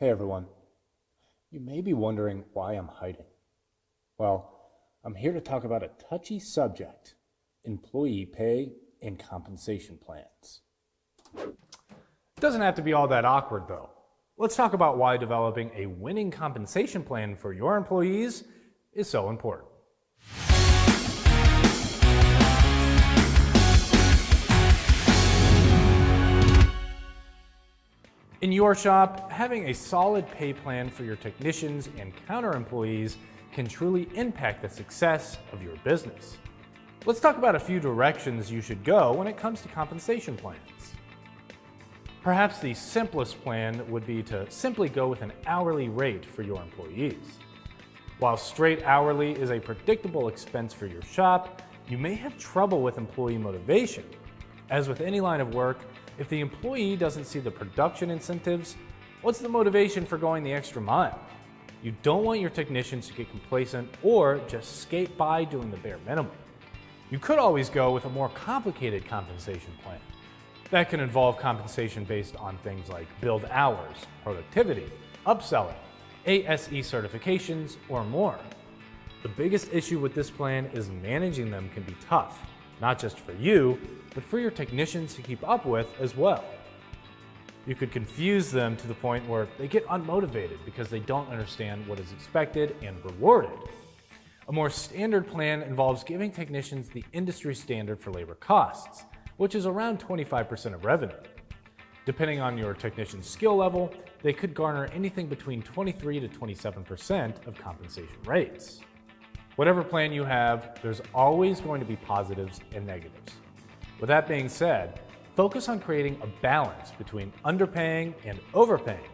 Hey everyone, you may be wondering why I'm hiding. Well, I'm here to talk about a touchy subject, employee pay and compensation plans. It doesn't have to be all that awkward though. Let's talk about why developing a winning compensation plan for your employees is so important. In your shop, having a solid pay plan for your technicians and counter employees can truly impact the success of your business. Let's talk about a few directions you should go when it comes to compensation plans. Perhaps the simplest plan would be to simply go with an hourly rate for your employees. While straight hourly is a predictable expense for your shop, you may have trouble with employee motivation. As with any line of work, if the employee doesn't see the production incentives, what's the motivation for going the extra mile? You don't want your technicians to get complacent or just skate by doing the bare minimum. You could always go with a more complicated compensation plan. That can involve compensation based on things like billed hours, productivity, upselling, ASE certifications, or more. The biggest issue with this plan is managing them can be tough, not just for you, but for your technicians to keep up with as well. You could confuse them to the point where they get unmotivated because they don't understand what is expected and rewarded. A more standard plan involves giving technicians the industry standard for labor costs, which is around 25% of revenue. Depending on your technician's skill level, they could garner anything between 23 to 27% of compensation rates. Whatever plan you have, there's always going to be positives and negatives. With that being said, focus on creating a balance between underpaying and overpaying,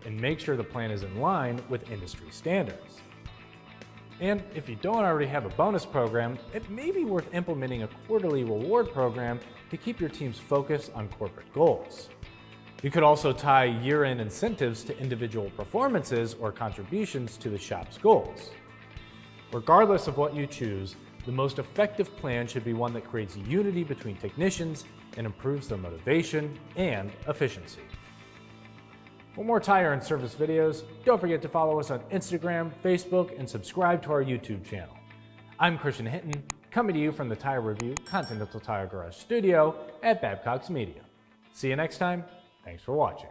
and make sure the plan is in line with industry standards. And if you don't already have a bonus program, it may be worth implementing a quarterly reward program to keep your teams focused on corporate goals. You could also tie year-end incentives to individual performances or contributions to the shop's goals. Regardless of what you choose, the most effective plan should be one that creates unity between technicians and improves their motivation and efficiency. For more tire and service videos, don't forget to follow us on Instagram, Facebook, and subscribe to our YouTube channel. I'm Christian Hinton, coming to you from the Tire Review Continental Tire Garage studio at Babcock's Media. See you next time. Thanks for watching.